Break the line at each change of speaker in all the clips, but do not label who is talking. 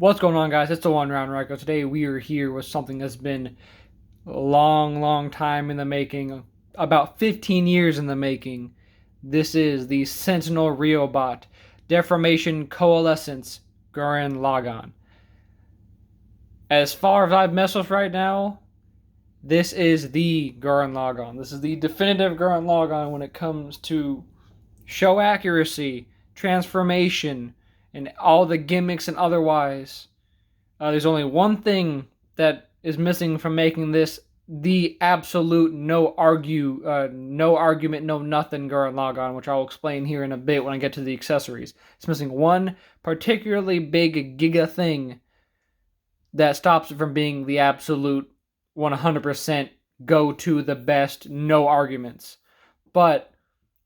What's going on, guys? It's the One Round Reiko. Today we are here with something that's been a long time in the making, about 15 years in the making. This is the Sentinel Riobot Deformation Coalescence Gurren Lagann. As far as I've messed with right now, this is the Gurren Lagann. This is the definitive Gurren Lagann when it comes to show accuracy, transformation, and all the gimmicks and otherwise. There's only one thing that is missing from making this the absolute no argument, no nothing Gurren Lagann, which I'll explain here in a bit when I get to the accessories. It's missing one particularly big giga thing that stops it from being the absolute 100% go to the best, no arguments. But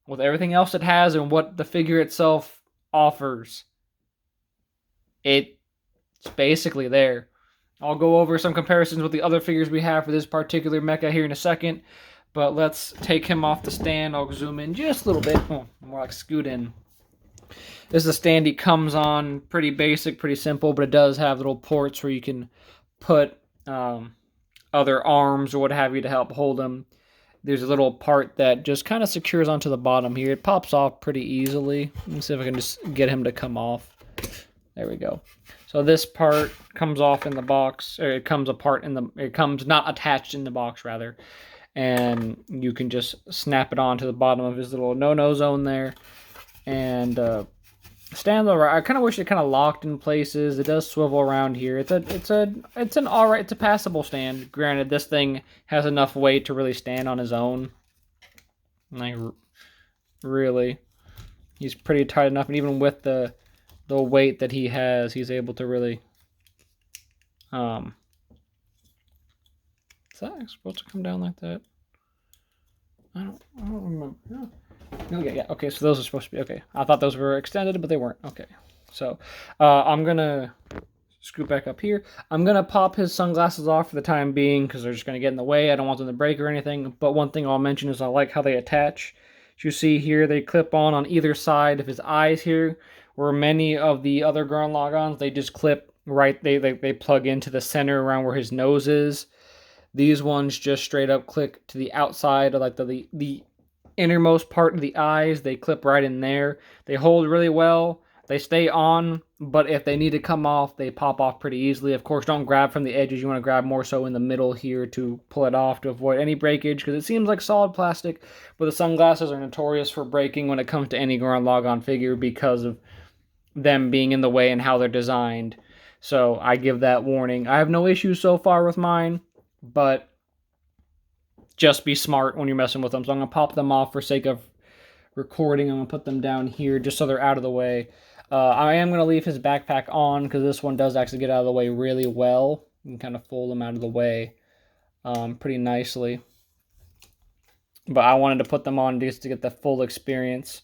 with everything else it has and what the figure itself offers, it's basically there. I'll go over some comparisons with the other figures we have for this particular mecha here in a second, but let's take him off the stand. I'll zoom in just a little bit. Oh, more like scoot in. This is a stand he comes on, pretty basic, pretty simple, but it does have little ports where you can put other arms or what have you to help hold him. There's a little part that just kind of secures onto the bottom here. It pops off pretty easily. Let's see if I can just get him to come off. There we go. So this part comes off in the box, or it comes apart in the, it comes not attached in the box rather, and you can just snap it onto the bottom of his little no-no zone there, and stand over. I kind of wish it kind of locked in places. It does swivel around here. It's an alright, it's a passable stand. Granted, this thing has enough weight to really stand on his own. Like, really, he's pretty tight enough, and even with the weight that he has, he's able to really is that supposed to come down like that? I don't remember. No, yeah. Okay, so those are supposed to be okay. I thought those were extended, but they weren't. Okay. So I'm gonna scoot back up here. I'm gonna pop his sunglasses off for the time being because they're just gonna get in the way. I don't want them to break or anything. But one thing I'll mention is I like how they attach. As you see here, they clip on either side of his eyes here, where many of the other Gurren Laganns, they just clip right, they plug into the center around where his nose is. These ones just straight up click to the outside of like the innermost part of the eyes. They clip right in there. They hold really well. They stay on, but if they need to come off, they pop off pretty easily. Of course, don't grab from the edges. You want to grab more so in the middle here to pull it off to avoid any breakage, because it seems like solid plastic, but the sunglasses are notorious for breaking when it comes to any Gurren Lagann figure because of them being in the way and how they're designed. So I give that warning. I have no issues so far with mine, but just be smart when you're messing with them. So I'm going to pop them off for sake of recording. I'm going to put them down here just so they're out of the way. I am going to leave his backpack on because this one does actually get out of the way really well. You can kind of fold them out of the way pretty nicely. But I wanted to put them on just to get the full experience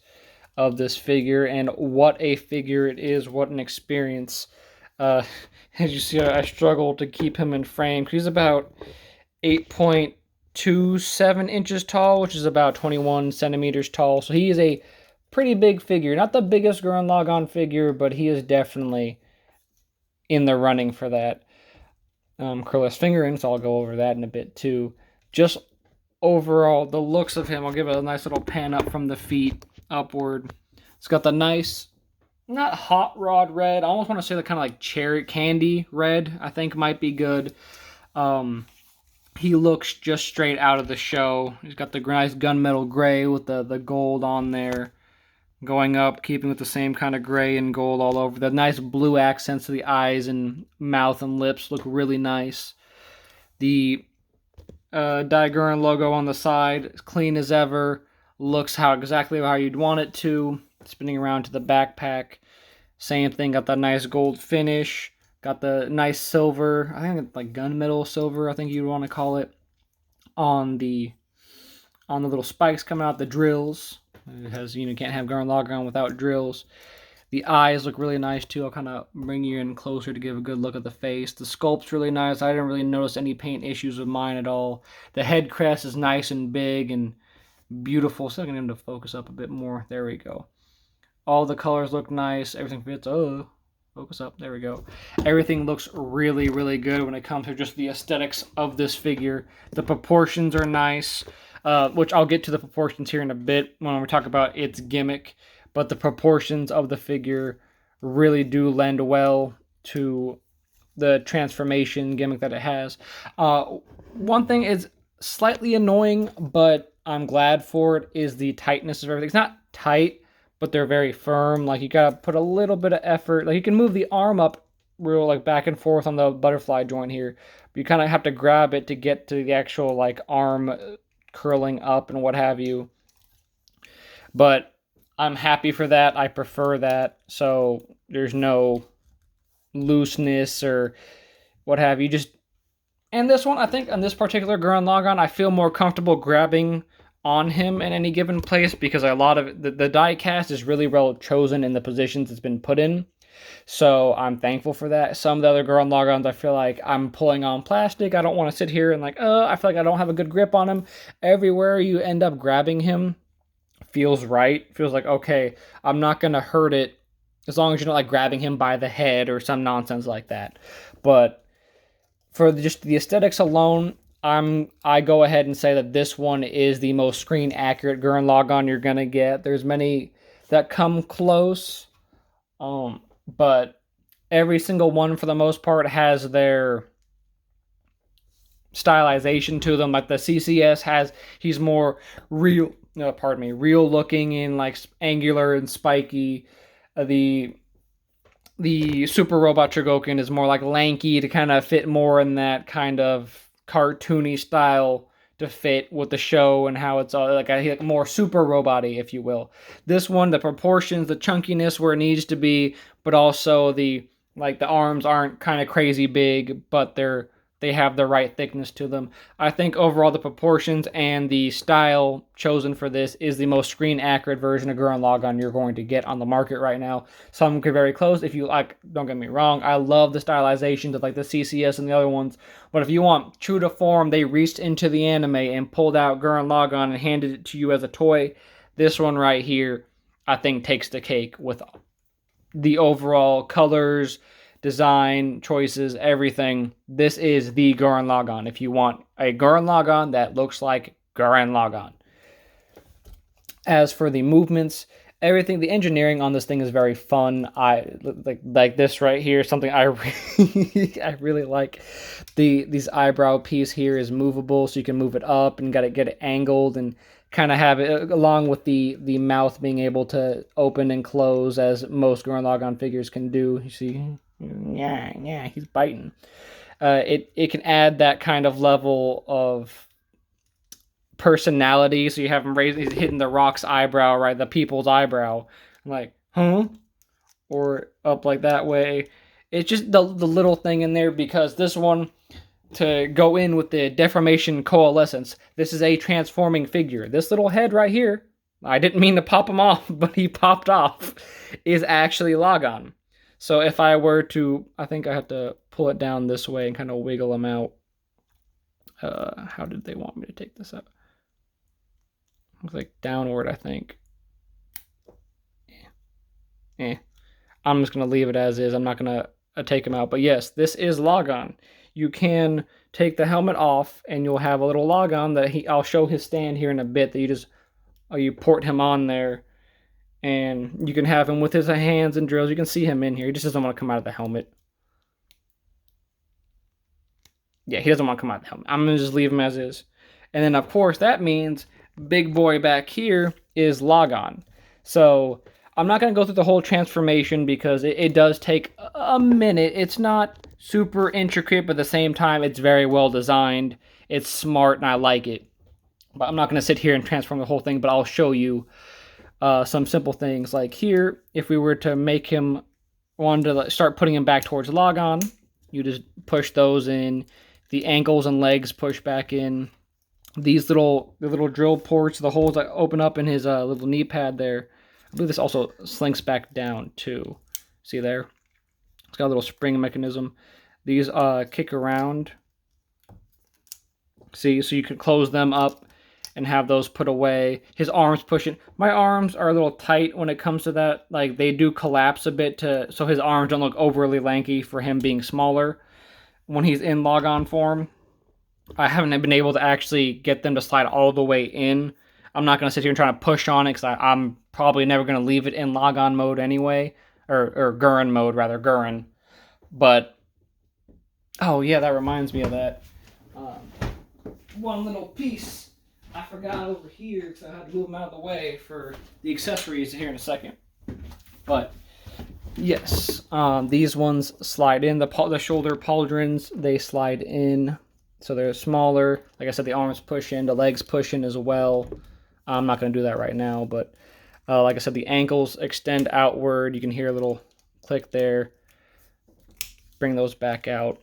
of this figure, and what a figure it is, what an experience. As you see, I struggle to keep him in frame. He's about 8.27 inches tall, which is about 21 centimeters tall, so he is a pretty big figure. Not the biggest Gurren Lagann figure, but he is definitely in the running for that. Curl his finger in, so I'll go over that in a bit too. Just overall, the looks of him, I'll give it a nice little pan up from the feet upward. It's got the nice, not hot rod red, I almost want to say the kind of like cherry candy red, I think might be good. He looks just straight out of the show. He's got the nice gunmetal gray with the gold on there, going up, keeping with the same kind of gray and gold all over. The nice blue accents to the eyes and mouth and lips look really nice. The Gurren logo on the side, as clean as ever, looks exactly how you'd want it to. Spinning around to the backpack, same thing, got that nice gold finish, got the nice silver, I think it's like gunmetal silver, I think you'd want to call it, on the little spikes coming out, the drills. It has, you can't have Gurren Lagann without drills. The eyes look really nice too. I'll kind of bring you in closer to give a good look at the face. The sculpt's really nice. I didn't really notice any paint issues with mine at all. The head crest is nice and big and beautiful. So I'm going to get him to focus up a bit more. There we go. All the colors look nice. Everything fits. Oh, Focus up. There we go. Everything looks really, really good when it comes to just the aesthetics of this figure. The proportions are nice, which I'll get to the proportions here in a bit when we talk about its gimmick. But the proportions of the figure really do lend well to the transformation gimmick that it has. One thing is slightly annoying, but I'm glad for it, is the tightness of everything. It's not tight, but they're very firm. Like, you gotta put a little bit of effort. Like, you can move the arm up real, like, back and forth on the butterfly joint here, but you kind of have to grab it to get to the actual, like, arm curling up and what have you. But I'm happy for that. I prefer that, so there's no looseness or what have you. Just, and this one, I think on this particular Gurren Lagann, I feel more comfortable grabbing on him in any given place because a lot of the die cast is really well chosen in the positions it's been put in. So I'm thankful for that. Some of the other Gurren Laganns, I feel like I'm pulling on plastic. I don't want to sit here and like, I feel like I don't have a good grip on him. Everywhere you end up grabbing him feels right. Feels like, okay, I'm not going to hurt it as long as you're not like grabbing him by the head or some nonsense like that. But for just the aesthetics alone, I go ahead and say that this one is the most screen accurate Gurren Lagann you're gonna get. There's many that come close, but every single one for the most part has their stylization to them. Like the CCS has, he's more real. Real looking and like angular and spiky. The Super Robot Chogokin is more like lanky to kind of fit more in that kind of cartoony style to fit with the show and how it's all like a more super robot-y, if you will. This one, the proportions, the chunkiness where it needs to be, but also the arms aren't kind of crazy big, but they have the right thickness to them. I think overall the proportions and the style chosen for this is the most screen accurate version of Gurren Lagann you're going to get on the market right now. Some could very close. If you like, don't get me wrong, I love the stylizations of like the CCS and the other ones. But if you want true to form, they reached into the anime and pulled out Gurren Lagann and handed it to you as a toy. This one right here, I think, takes the cake with the overall colors, design, choices, everything. This is the Gurren Lagann. If you want a Gurren Lagann that looks like Gurren Lagann. As for the movements, everything, the engineering on this thing is very fun. I like this right here, something I really, I really like. These eyebrow piece here is movable, so you can move it up and get it angled and kind of have it along with the mouth being able to open and close as most Gurren Lagann figures can do. You see, yeah, he's biting. It can add that kind of level of personality. So you have him he's hitting the rock's eyebrow, right? The people's eyebrow. I'm like, huh? Or up like that way. It's just the little thing in there, because this one, to go in with the Deformation Coalescence, this is a transforming figure. This little head right here, I didn't mean to pop him off, but he popped off, is actually Lagann. So if I were to, I think I have to pull it down this way and kind of wiggle him out. How did they want me to take this up? It's like downward, I think. I'm just going to leave it as is. I'm not going to take him out. But yes, this is Lagann. You can take the helmet off and you'll have a little Lagann that I'll show his stand here in a bit, that you port him on there. And you can have him with his hands and drills. You can see him in here. He just doesn't want to come out of the helmet. Yeah, he doesn't want to come out of the helmet. I'm going to just leave him as is. And then, of course, that means big boy back here is Lagann. So I'm not going to go through the whole transformation because it does take a minute. It's not super intricate, but at the same time, it's very well designed. It's smart, and I like it. But I'm not going to sit here and transform the whole thing, but I'll show you some simple things. Like here, if we were to make him, want to start putting him back towards Lagann, you just push those in. The ankles and legs push back in. These the little drill ports, the holes that open up in his little knee pad there. I believe this also slinks back down too. See there? It's got a little spring mechanism. These kick around. See, so you can close them up and have those put away. His arms pushing. My arms are a little tight when it comes to that. Like, they do collapse a bit so his arms don't look overly lanky for him being smaller when he's in Lagann form. I haven't been able to actually get them to slide all the way in. I'm not going to sit here and try to push on it because I'm probably never going to leave it in Lagann mode anyway. Or Gurren mode, rather. Gurren. But, oh yeah, that reminds me of that. One little piece I forgot over here because I had to move them out of the way for the accessories here in a second. But, yes, these ones slide in. The shoulder pauldrons, they slide in. So they're smaller. Like I said, the arms push in, the legs push in as well. I'm not going to do that right now, but like I said, the ankles extend outward. You can hear a little click there. Bring those back out.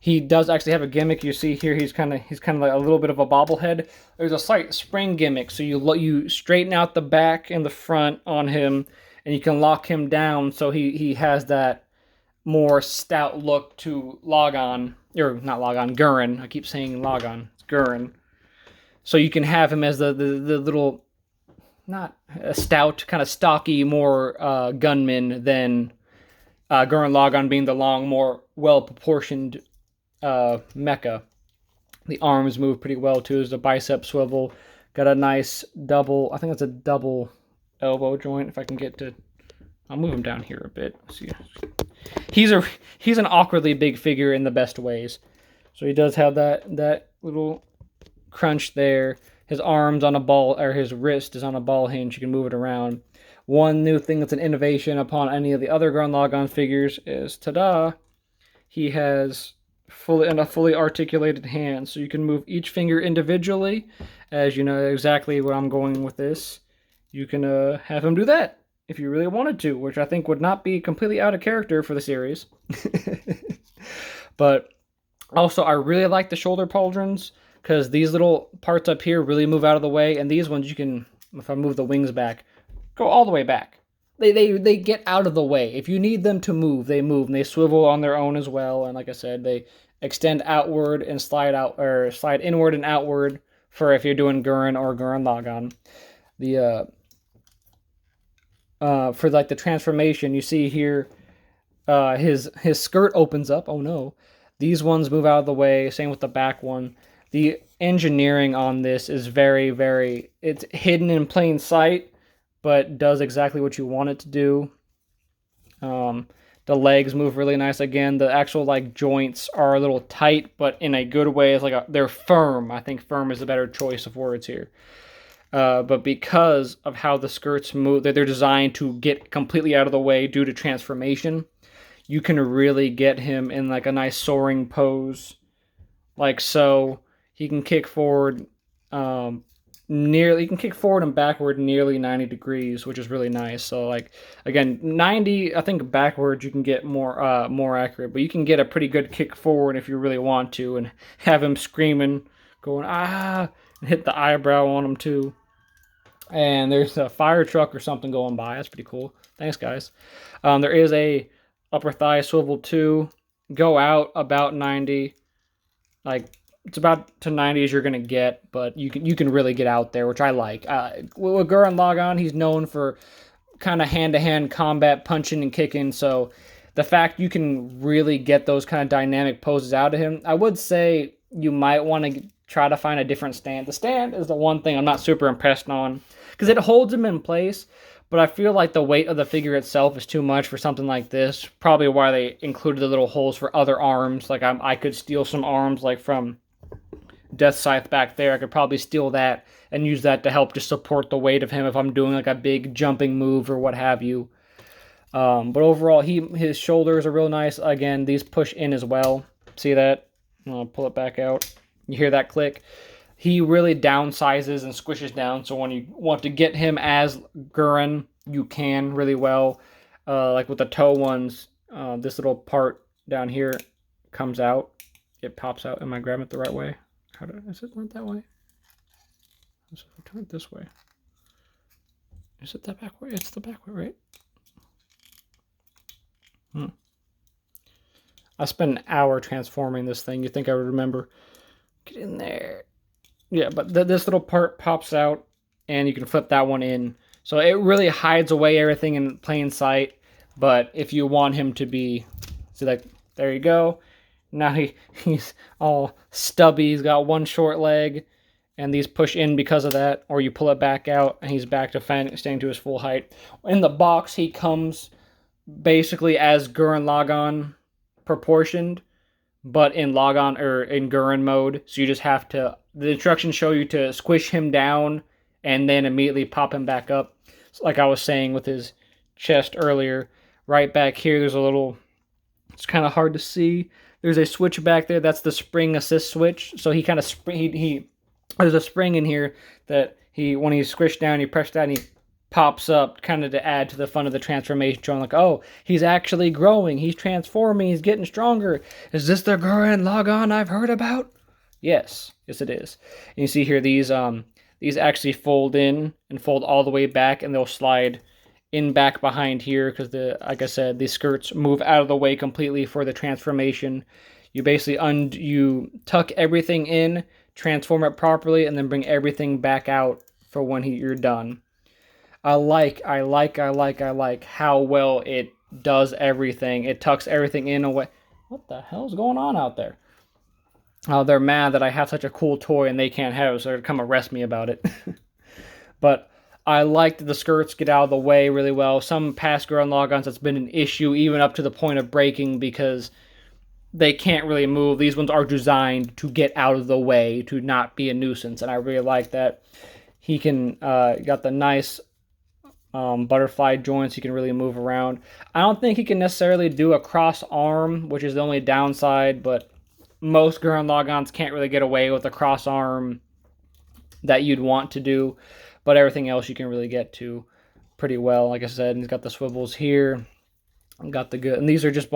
He does actually have a gimmick. You see here, he's kind of like a little bit of a bobblehead. There's a slight spring gimmick, so you straighten out the back and the front on him, and you can lock him down. So he has that more stout look to Lagann, or not Lagann, Gurren. I keep saying Lagann. It's Gurren. So you can have him as the little, not a stout, kind of stocky, more gunman than Gurren Lagann being the long, more well-proportioned mecha. The arms move pretty well too. There's a bicep swivel. Got a nice double, I think that's a double elbow joint. If I can get to, I'll move him down here a bit. Let's see. He's an awkwardly big figure in the best ways. So he does have that little crunch there. His arms on a ball, or his wrist is on a ball hinge. You can move it around. One new thing that's an innovation upon any of the other Gurren Lagann figures is, ta-da, he has a fully articulated hand. So you can move each finger individually. As you know exactly where I'm going with this, you can have him do that if you really wanted to, which I think would not be completely out of character for the series. But also, I really like the shoulder pauldrons, because these little parts up here really move out of the way, and these ones you can, if I move the wings back, go all the way back. They get out of the way. If you need them to move, they move, and they swivel on their own as well. And like I said, they extend outward and slide inward and outward for if you're doing Gurren or Gurren Lagann. For like the transformation, you see here, his skirt opens up. Oh no. These ones move out of the way. Same with the back one. The engineering on this is very, very, it's hidden in plain sight, but does exactly what you want it to do. The legs move really nice. Again, the actual like joints are a little tight, but in a good way. It's like they're firm. I think firm is a better choice of words here. But because of how the skirts move, they're designed to get completely out of the way due to transformation, you can really get him in like a nice soaring pose, like so. He can kick forward he can kick forward and backward nearly 90 degrees, which is really nice. So like, again, 90, I think backward you can get more accurate, but you can get a pretty good kick forward if you really want to, and have him screaming, going, ah, and hit the eyebrow on him too. And there's a fire truck or something going by. That's pretty cool. Thanks, guys. There is a upper thigh swivel too. Go out about 90. Like, it's about to 90 as you're going to get, but you can really get out there, which I like. With Gurren Lagann, he's known for kind of hand-to-hand combat, punching and kicking, so the fact you can really get those kind of dynamic poses out of him, I would say you might want to try to find a different stand. The stand is the one thing I'm not super impressed on, because it holds him in place, but I feel like the weight of the figure itself is too much for something like this. Probably why they included the little holes for other arms. Like, I could steal some arms, like from Death Scythe back there. I could probably steal that and use that to help just support the weight of him if I'm doing like a big jumping move or what have you. But overall, his shoulders are real nice. Again, these push in as well. See that? I'll pull it back out. You hear that click? He really downsizes and squishes down, so when you want to get him as Gurren, you can really well. Like with the toe ones, this little part down here comes out. It pops out. Am I grabbing it the right way? Is it not that way? So if I turn it this way. Is it that back way? It's the back way, right? I spent an hour transforming this thing. You'd think I would remember. Get in there. Yeah, but this little part pops out, and you can flip that one in. So it really hides away everything in plain sight. But if you want him to be, see, like, there you go. Now he's all stubby. He's got one short leg, and these push in because of that. Or you pull it back out, and he's back to staying to his full height. In the box, he comes basically as Gurren Lagann proportioned, but in Lagann or in Gurren mode. So you just have to, the instructions show you to squish him down and then immediately pop him back up. So like I was saying with his chest earlier, right back here, there's a little, it's kind of hard to see. There's a switch back there. That's the spring assist switch. So he kind of, there's a spring in here that when he's squished down, you press that and he pops up kind of to add to the fun of the transformation, showing like, oh, he's actually growing, he's transforming, he's getting stronger. Is this the Gurren Lagann I've heard about? Yes it is. And you see here these actually fold in and fold all the way back, and they'll slide in back behind here because like I said, these skirts move out of the way completely for the transformation. You basically you tuck everything in, transform it properly, and then bring everything back out for when you're done. I like how well it does everything. It tucks everything in a way. What the hell's going on out there? Oh, they're mad that I have such a cool toy and they can't have it, so they're gonna come arrest me about it. But I like that the skirts get out of the way really well. Some past Gurren Laganns, that's been an issue, even up to the point of breaking, because they can't really move. These ones are designed to get out of the way, to not be a nuisance, and I really like that. He can, got the nice butterfly joints. He can really move around. I don't think he can necessarily do a cross arm, which is the only downside, but most Gurren Laganns can't really get away with a cross arm that you'd want to do, but everything else you can really get to pretty well. Like I said, he's got the swivels here, got the good, and these are just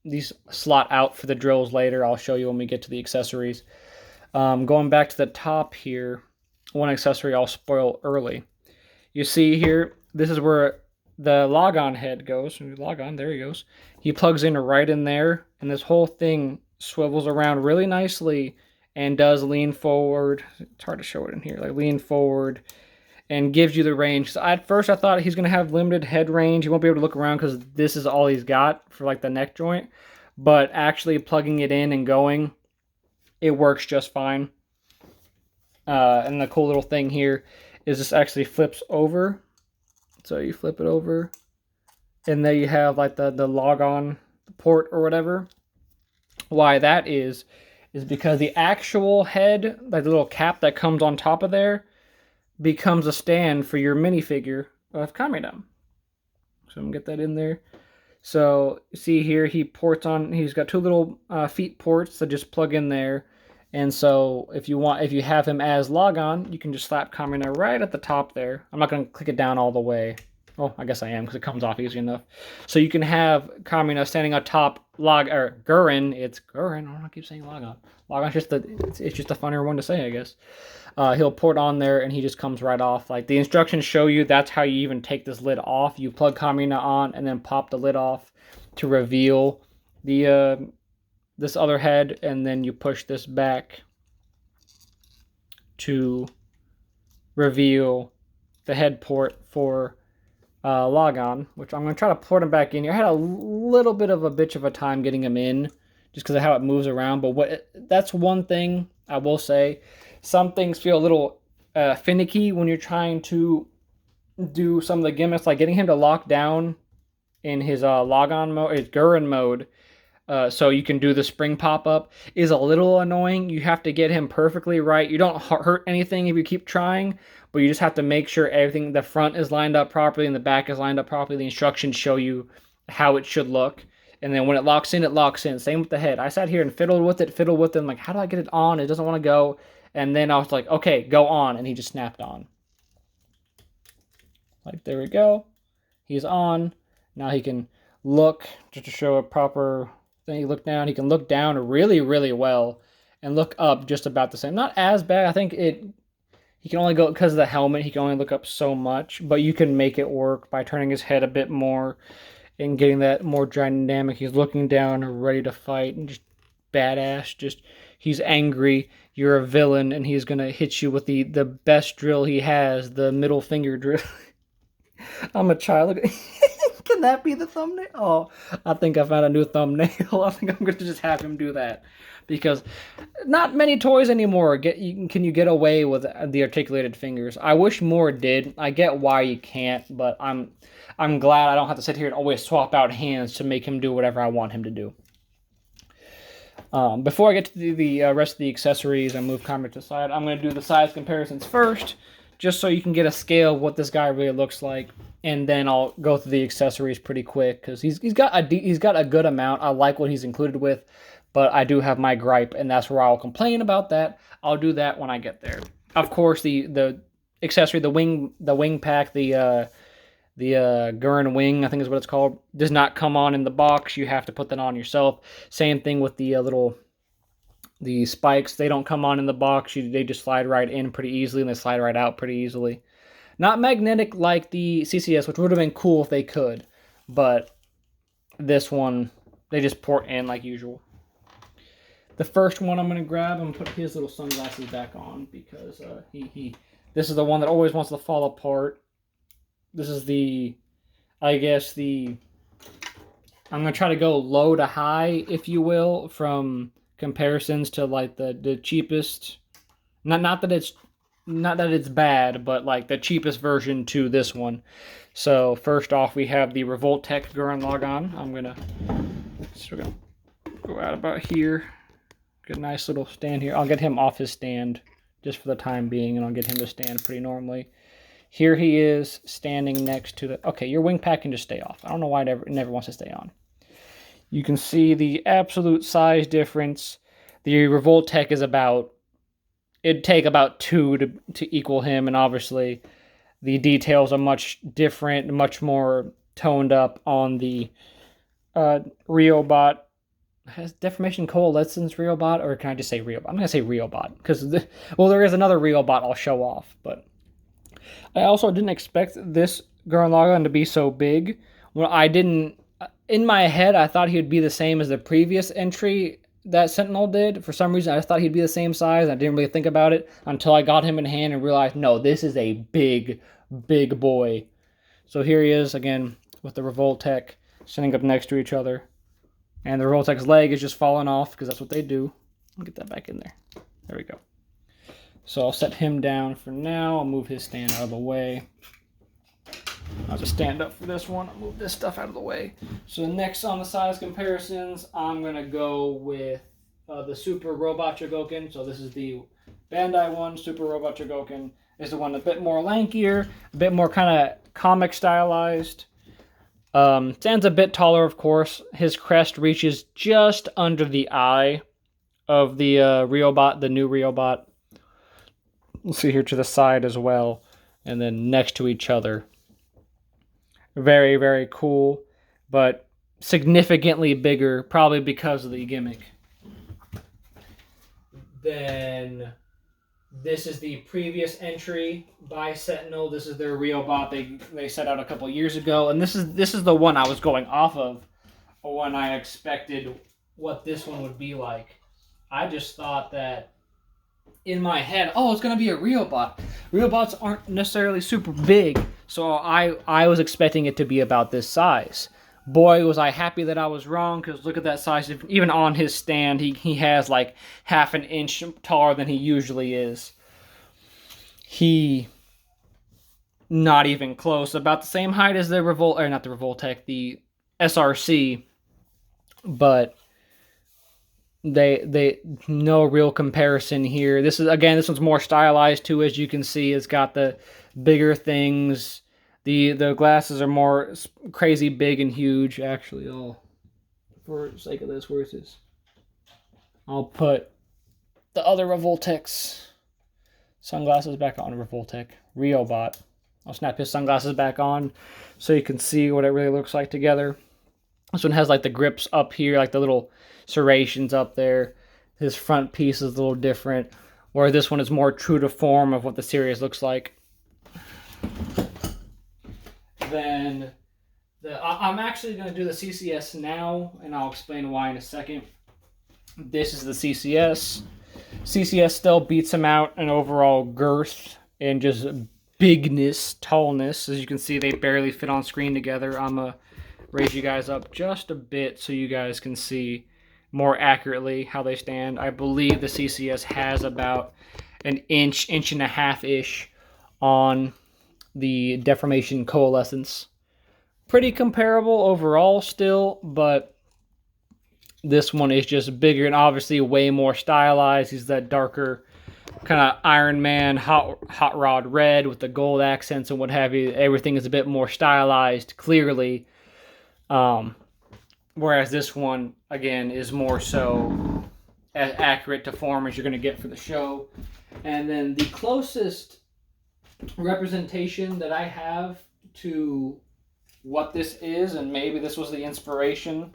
these slot out for the drills later. I'll show you when we get to the accessories. Going back to the top here, one accessory I'll spoil early. You see here, this is where the Lagann head goes. Lagann, there he goes. He plugs in right in there, and this whole thing swivels around really nicely and does lean forward. It's hard to show it in here. Like, lean forward and gives you the range. So at first I thought he's going to have limited head range. He won't be able to look around because this is all he's got for like the neck joint. But actually plugging it in and going, it works just fine. And the cool little thing here is this actually flips over. So you flip it over, and there you have like the Lagann port or whatever. Why that is because the actual head, like the little cap that comes on top of there, becomes a stand for your minifigure of Kamina. So I'm gonna get that in there. So see here, he's got two little feet ports that just plug in there. And so if you have him as Lagann, you can just slap Kamina right at the top there. I'm not going to click it down all the way. Oh, I guess I am, because it comes off easy enough. So you can have Kamina standing atop Gurren. It's Gurren. I don't keep saying Lagann. Lagann's it's just a funnier one to say, I guess. He'll port on there, and he just comes right off. Like, the instructions show you that's how you even take this lid off. You plug Kamina on, and then pop the lid off to reveal the this other head, and then you push this back to reveal the head port for Lagann, which I'm going to try to port him back in here. I had a little bit of a bitch of a time getting him in just because of how it moves around, but that's one thing I will say. Some things feel a little finicky when you're trying to do some of the gimmicks, like getting him to lock down in his Lagann mode, his Gurren mode, so you can do the spring pop-up, is a little annoying. You have to get him perfectly right. You don't hurt anything if you keep trying, but you just have to make sure everything, the front is lined up properly and the back is lined up properly. The instructions show you how it should look. And then when it locks in, it locks in. Same with the head. I sat here and fiddled with it. I'm like, how do I get it on? It doesn't want to go. And then I was like, okay, go on. And he just snapped on. Like, there we go. He's on. Now he can look, just to show a proper thing. He look down. He can look down really, really well. And look up just about the same. Not as bad. I think he can only go, because of the helmet, he can only look up so much. But you can make it work by turning his head a bit more and getting that more dynamic. He's looking down, ready to fight, and just badass. Just he's angry, you're a villain, and he's gonna hit you with the best drill he has, the middle finger drill. I'm a child. Can that be the thumbnail? Oh, I think I found a new thumbnail. I think I'm going to just have him do that. Because not many toys anymore can you get away with the articulated fingers. I wish more did. I get why you can't, but I'm glad I don't have to sit here and always swap out hands to make him do whatever I want him to do. Before I get to the rest of the accessories and move camera to the side, I'm going to do the size comparisons first, just so you can get a scale of what this guy really looks like, and then I'll go through the accessories pretty quick because he's got a good amount. I like what he's included with, but I do have my gripe, and that's where I'll complain about that. I'll do that when I get there. Of course, the accessory, the wing pack, the Gurren wing, I think is what it's called, does not come on in the box. You have to put that on yourself. Same thing with the spikes. They don't come on in the box. They just slide right in pretty easily, and they slide right out pretty easily. Not magnetic like the CCS, which would have been cool if they could, but this one, they just port in like usual. The first one I'm going to grab, I'm going to put his little sunglasses back on because this is the one that always wants to fall apart. This is I'm going to try to go low to high, if you will, from comparisons to like the cheapest. Not that it's bad, but like the cheapest version to this one. So first off, we have the Revoltech Gurren Lagann. We're gonna go out about here. Get a nice little stand here. I'll get him off his stand just for the time being, and I'll get him to stand pretty normally. Here he is standing next to the... Okay, your wing pack can just stay off. I don't know why it never wants to stay on. You can see the absolute size difference. The Revoltech is about... It'd take about 2 to equal him, and obviously the details are much different, much more toned up on the Riobot. Has Deformation Coalescence Riobot, or can I just say Riobot? I'm going to say Riobot, because, there is another Riobot I'll show off, but I also didn't expect this Gurren Lagann to be so big. Well, in my head, I thought he would be the same as the previous entry that Sentinel did. For some reason, I just thought he'd be the same size. I didn't really think about it until I got him in hand and realized, no, this is a big, big boy. So here he is, again, with the Revoltech sitting up next to each other. And the Revoltech's leg is just falling off, because that's what they do. I'll get that back in there. There we go. So I'll set him down for now. I'll move his stand out of the way. I'll just stand up for this one. I'll move this stuff out of the way. So next on the size comparisons, I'm going to go with the Super Robot Chogokin. So this is the Bandai one, Super Robot Chogokin. This is the one a bit more lankier, a bit more kind of comic stylized. Stands a bit taller, of course. His crest reaches just under the eye of the Riobot, the new Riobot. We'll see here to the side as well, and then next to each other. Very, very cool, but significantly bigger, probably because of the gimmick. Then this is the previous entry by Sentinel. This is their Riobot they set out a couple years ago, and this is the one I was going off of when I expected what this one would be like. I just thought that in my head, oh, it's going to be a Riobot. Riobots aren't necessarily super big, so I was expecting it to be about this size. Boy, was I happy that I was wrong, because look at that size. Even on his stand, he has like half an inch taller than he usually is. He, not even close, about the same height as the not the Revoltech, the SRC, but they no real comparison here. This one's more stylized too, as you can see. It's got the bigger things. The glasses are more crazy big and huge. Actually, for the sake of this, where is this? I'll put the other Revoltech's sunglasses back on. Revoltech Riobot. I'll snap his sunglasses back on so you can see what it really looks like together. This one has like the grips up here, like the little serrations up there. His front piece is a little different, where this one is more true to form of what the series looks like. Then I'm actually going to do the CCS now, and I'll explain why in a second. This is the CCS. CCS still beats him out in overall girth and just bigness, tallness. As you can see, they barely fit on screen together. I'm going to raise you guys up just a bit so you guys can see more accurately how they stand. I believe the CCS has about an inch and a half-ish on the Deformation Coalescence. Pretty comparable overall still, but this one is just bigger and obviously way more stylized. He's that darker kind of Iron Man, hot rod red with the gold accents and what have you. Everything is a bit more stylized, clearly. Whereas this one, again, is more so as accurate to form as you're going to get for the show. And then the closest representation that I have to what this is, and maybe this was the inspiration,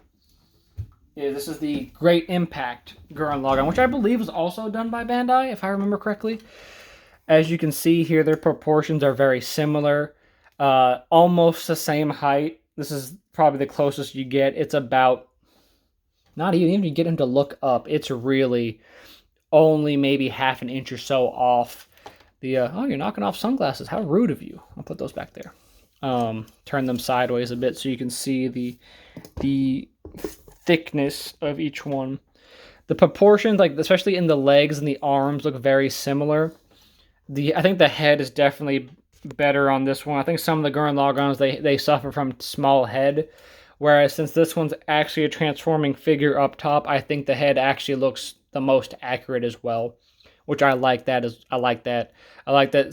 is this is the Great Impact Gurren Lagann, which I believe was also done by Bandai, if I remember correctly. As you can see here, their proportions are very similar. Almost the same height. This is probably the closest you get. It's about, not even if you get him to look up, it's really only maybe half an inch or so off the, oh, you're knocking off sunglasses. How rude of you. I'll put those back there. Turn them sideways a bit so you can see the thickness of each one. The proportions, like especially in the legs and the arms, look very similar. I think the head is definitely better on this one. I think some of the Gurren Laganns, they suffer from small head, whereas since this one's actually a transforming figure up top, I think the head actually looks the most accurate as well, which I like that. I like that.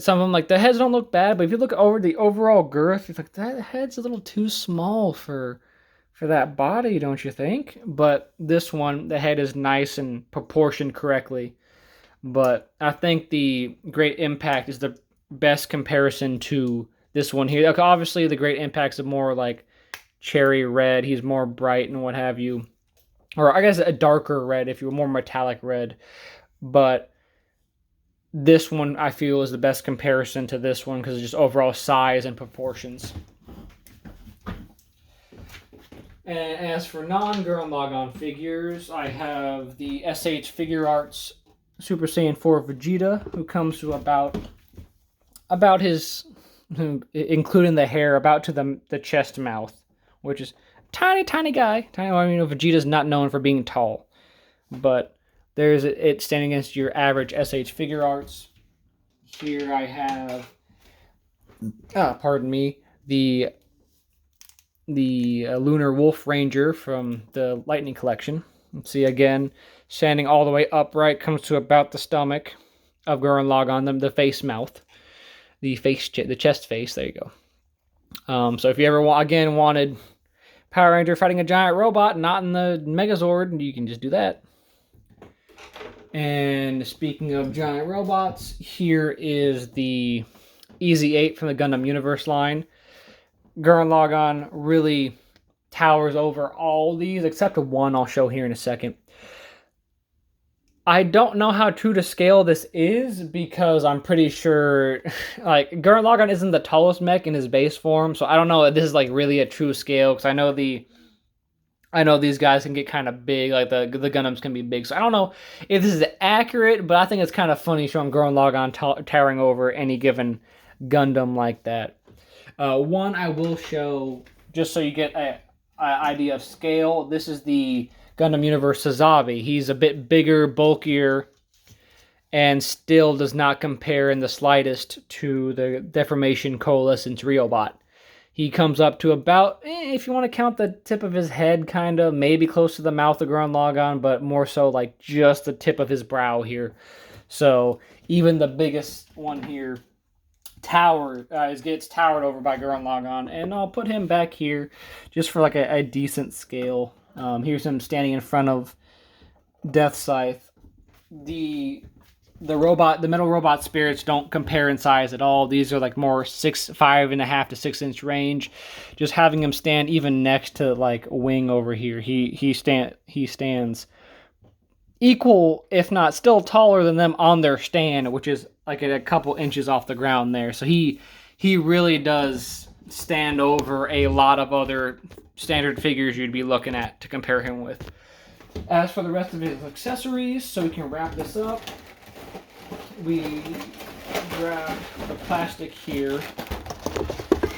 Some of them, like, the heads don't look bad, but if you look over the overall girth, you're like, that head's a little too small for that body, don't you think? But this one, the head is nice and proportioned correctly. But I think the Great Impact is the best comparison to this one here. Like, obviously, the Great Impact's a more, like, cherry red. He's more bright and what have you. Or, I guess, a darker red, if you were more metallic red. But this one, I feel, is the best comparison to this one because of just overall size and proportions. And as for non-Gurren Lagann figures, I have the SH Figure Arts Super Saiyan 4 Vegeta, who comes to about his, including the hair, about to the chest mouth, which is tiny guy. I mean, Vegeta's not known for being tall, but there's it standing against your average SH Figure Arts. Here I have, pardon me, the Lunar Wolf Ranger from the Lightning Collection. Let's see, again, standing all the way upright, comes to about the stomach of Gurren Lagann, the face mouth, the chest face. There you go. So if you ever wanted Power Ranger fighting a giant robot, not in the Megazord, you can just do that. And speaking of giant robots, here is the Easy 8 from the Gundam Universe line. Gurren Lagann really towers over all these, except one I'll show here in a second. I don't know how true to scale this is, because I'm pretty sure, like, Gurren Lagann isn't the tallest mech in his base form, so I don't know if this is, like, really a true scale, because I know these guys can get kind of big, like the Gundams can be big, so I don't know if this is accurate, but I think it's kind of funny showing Gurren Lagann towering over any given Gundam like that. One I will show, just so you get an idea of scale, this is the Gundam Universe Sazabi. He's a bit bigger, bulkier, and still does not compare in the slightest to the Deformation Coalescence Riobot. He comes up to about, if you want to count the tip of his head, kind of, maybe close to the mouth of Gurren Lagann, but more so like just the tip of his brow here. So even the biggest one here gets towered over by Gurren Lagann, and I'll put him back here just for like a decent scale. Here's him standing in front of Death Scythe. The metal robot spirits don't compare in size at all. These are like more 5.5 to 6 inch range. Just having him stand even next to like Wing over here, he stands equal, if not still taller than them on their stand, which is like a couple inches off the ground there. So he really does stand over a lot of other standard figures you'd be looking at to compare him with. As for the rest of his accessories, so we can wrap this up, we grab the plastic here.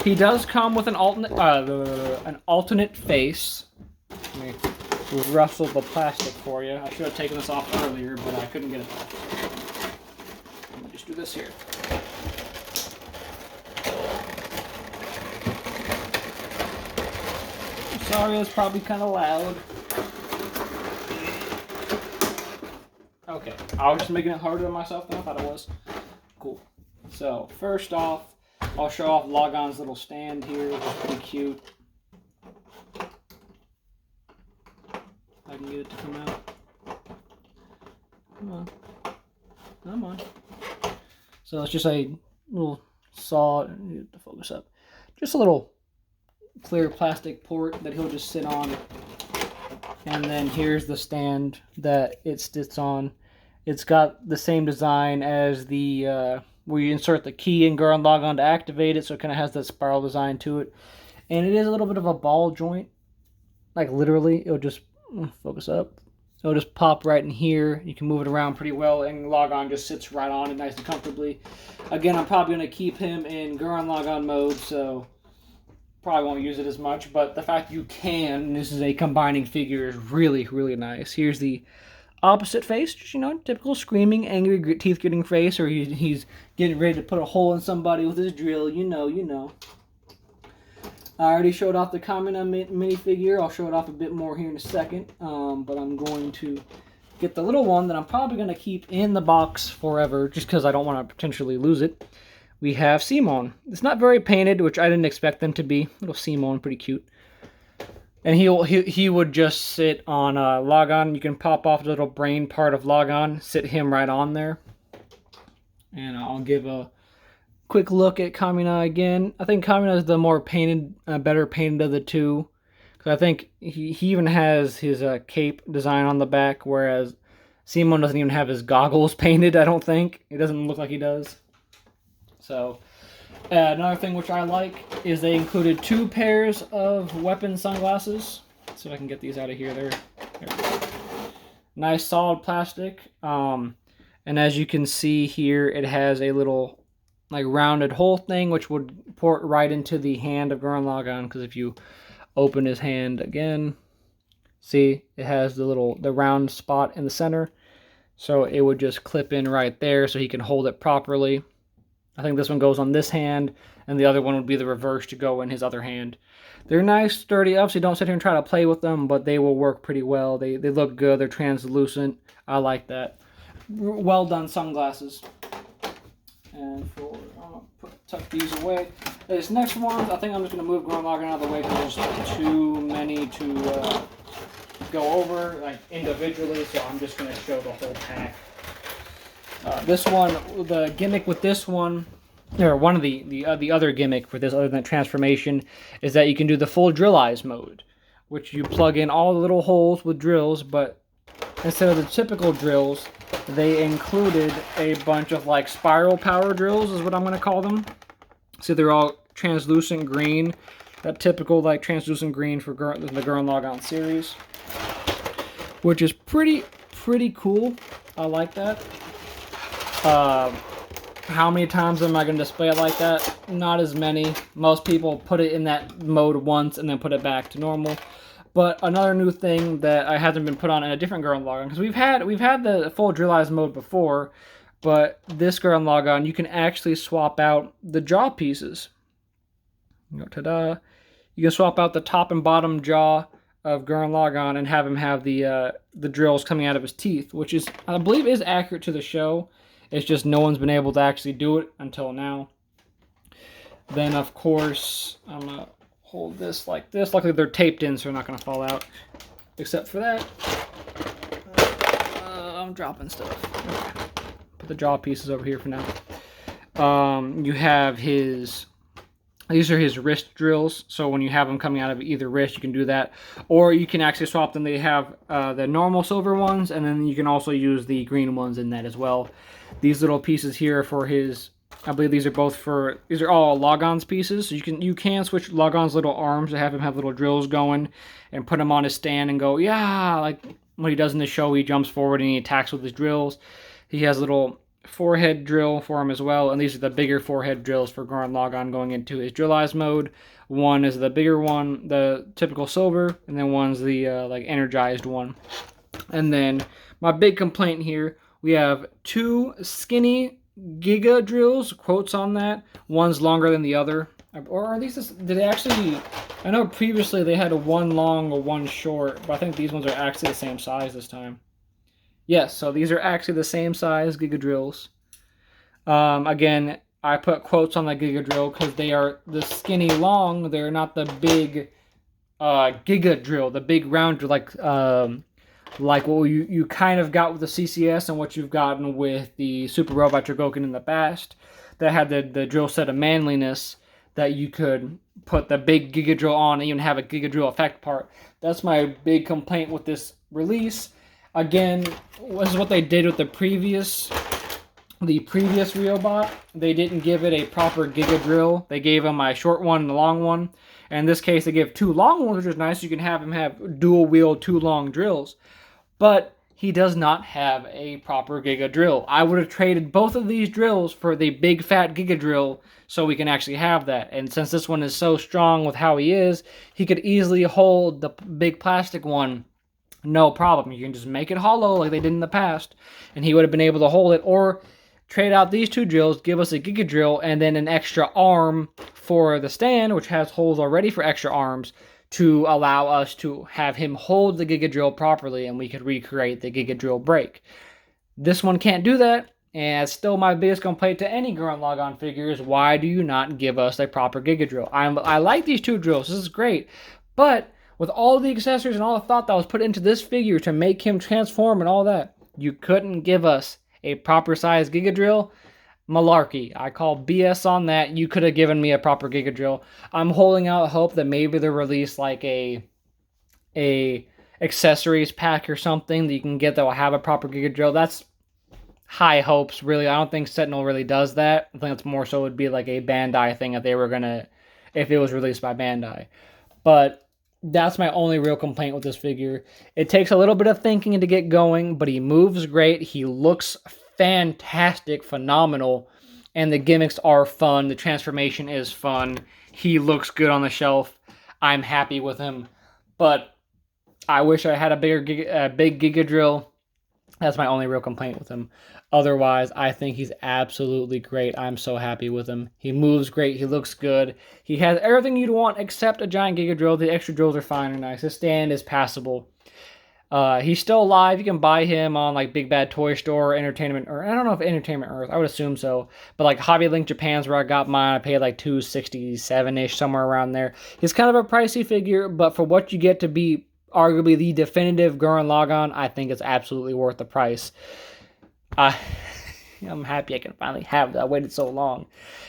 He does come with an alternate face. Let me rustle the plastic for you. I should have taken this off earlier, but I couldn't get it off. Let me just do this here. Sorry, it's probably kind of loud. Okay, I was just making it harder on myself than I thought it was. Cool. So, first off, I'll show off Lagann's little stand here, which is pretty cute. I can get it to come out. Come on. Come on. So it's just a little saw, need to focus up. Just a little clear plastic port that he'll just sit on. And then here's the stand that it sits on. It's got the same design as the where you insert the key in Gurren Lagann to activate it, so it kind of has that spiral design to it. And it is a little bit of a ball joint. Like literally, it'll just focus up. It'll just pop right in here. You can move it around pretty well, and Lagann just sits right on it nice and comfortably. Again, I'm probably going to keep him in Gurren Lagann mode, so probably won't use it as much, but the fact you can, and this is a combining figure, is really, really nice. Here's the opposite face, just, you know, typical screaming, angry, teeth-gritting face, or he's getting ready to put a hole in somebody with his drill, you know. I already showed off the Kamina minifigure. I'll show it off a bit more here in a second, but I'm going to get the little one that I'm probably going to keep in the box forever, just because I don't want to potentially lose it. We have Simon. It's not very painted, which I didn't expect them to be. Little Simon, pretty cute. And he would just sit on Lagann. You can pop off the little brain part of Lagann, sit him right on there. And I'll give a quick look at Kamina again. I think Kamina is the more painted, better painted of the two. Because I think he even has his cape design on the back, whereas Simon doesn't even have his goggles painted, I don't think. It doesn't look like he does. So, another thing which I like is they included 2 pairs of weapon sunglasses. So I can get these out of here. There we go. Nice solid plastic. And as you can see here, it has a little like rounded hole thing, which would port right into the hand of Gurren Lagann. Because if you open his hand again, see, it has the round spot in the center. So it would just clip in right there so he can hold it properly. I think this one goes on this hand, and the other one would be the reverse to go in his other hand. They're nice, sturdy. Obviously, don't sit here and try to play with them, but they will work pretty well. They look good. They're translucent. I like that. Well done sunglasses. And I'll tuck these away. This next one, I think I'm just going to move Gurren Lagann out of the way because there's too many to go over like individually, so I'm just going to show the whole pack. This one, the gimmick with this one, or one of the other gimmick for this other than transformation, is that you can do the full drill eyes mode, which you plug in all the little holes with drills, but instead of the typical drills, they included a bunch of like spiral power drills, is what I'm going to call them. So they're all translucent green, that typical like translucent green for the Gurren Lagann series, which is pretty cool. I like that. How many times am I going to display it like that? Not as many. Most people put it in that mode once and then put it back to normal. But another new thing that I hasn't been put on in a different Gurren Lagann, because we've had the full drill eyes mode before, but this Gurren Lagann, you can actually swap out the jaw pieces. Ta-da! You can swap out the top and bottom jaw of Gurren Lagann and have him have the drills coming out of his teeth, which is, I believe, is accurate to the show. It's just no one's been able to actually do it until now. Then, of course, I'm going to hold this like this. Luckily, they're taped in, so they're not going to fall out. Except for that, I'm dropping stuff. Okay. Put the jaw pieces over here for now. You have his... These are his wrist drills, so when you have them coming out of either wrist, you can do that. Or you can actually swap them. They have the normal silver ones, and then you can also use the green ones in that as well. These little pieces here are for his... I believe these are both for... These are all Lagann's pieces, so you can switch Lagann's little arms to have him have little drills going and put them on his stand and go, yeah, like what he does in the show, he jumps forward and he attacks with his drills. He has a little forehead drill for him as well, and these are the bigger forehead drills for Gurren Lagann going into his drillized mode. One is the bigger one, the typical silver, and then one's the like energized one. And then my big complaint here, we have 2 skinny Giga drills, quotes on that. One's longer than the other. Or are these, did they actually, I know previously they had a one long or one short, but I think these ones are actually the same size this time. Yes, so these are actually the same size Giga drills. Again, I put quotes on the Giga drill because they are the skinny long. They're not the big Giga drill, the big round drill, like what you kind of got with the CCS and what you've gotten with the Super Robot Dragoken in the past. That had the drill set of manliness that you could put the big Giga drill on and even have a Giga drill effect part. That's my big complaint with this release. Again, this is what they did with the previous Riobot. They didn't give it a proper Giga drill. They gave him a short one and a long one. And in this case, they gave 2 long ones, which is nice. You can have him have dual wield 2 long drills. But he does not have a proper Giga drill. I would have traded both of these drills for the big fat Giga drill so we can actually have that. And since this one is so strong with how he is, he could easily hold the big plastic one. No problem. You can just make it hollow like they did in the past, and he would have been able to hold it. Or trade out these 2 drills, give us a Giga drill, and then an extra arm for the stand, which has holes already for extra arms, to allow us to have him hold the Giga drill properly, and we could recreate the Giga drill break. This one can't do that, and it's still my biggest complaint to any Gurren Lagann figure is, why do you not give us a proper Giga drill? I like these 2 drills. This is great, but with all the accessories and all the thought that was put into this figure to make him transform and all that, you couldn't give us a proper size Giga drill. Malarkey. I call BS on that. You could have given me a proper Giga drill. I'm holding out hope that maybe they release like a accessories pack or something that you can get that will have a proper Giga drill. That's high hopes, really. I don't think Sentinel really does that. I think it's more so it would be like a Bandai thing if they were gonna, if it was released by Bandai. But that's my only real complaint with this figure. It takes a little bit of thinking to get going, but he moves great. He looks fantastic, phenomenal, and the gimmicks are fun. The transformation is fun. He looks good on the shelf. I'm happy with him, but I wish I had a big Giga drill. That's my only real complaint with him. Otherwise, I think he's absolutely great. I'm so happy with him. He moves great. He looks good. He has everything you'd want except a giant Giga drill. The extra drills are fine and nice. His stand is passable. He's still alive. You can buy him on like Big Bad Toy Store, Entertainment, or I don't know if Entertainment Earth. I would assume so. But like Hobby Link Japan's where I got mine. I paid like $267-ish, somewhere around there. He's kind of a pricey figure, but for what you get to be arguably the definitive Gurren Lagann, I think it's absolutely worth the price. I'm happy I can finally have that. I waited so long.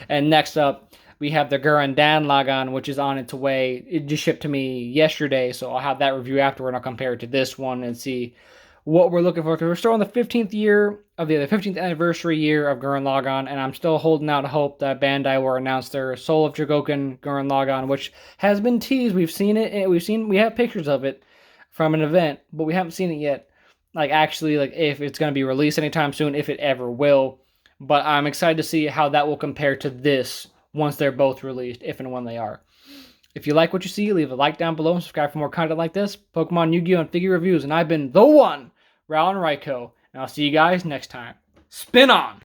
And next up, we have the Gurren Lagann, which is on its way. It just shipped to me yesterday, so I'll have that review afterward. I'll compare it to this one and see what we're looking for. Because we're still on the 15th year of the 15th anniversary year of Gurren Lagann, and I'm still holding out hope that Bandai will announce their Soul of Dragoken Gurren Lagann, which has been teased. We've seen it. We have pictures of it from an event, but we haven't seen it yet. Like actually, like if it's going to be released anytime soon, if it ever will. But I'm excited to see how that will compare to this once they're both released, if and when they are. If you like what you see, leave a like down below and subscribe for more content like this. Pokemon, Yu-Gi-Oh! And figure reviews. And I've been the one, Rowland Ryko. And I'll see you guys next time. Spin on!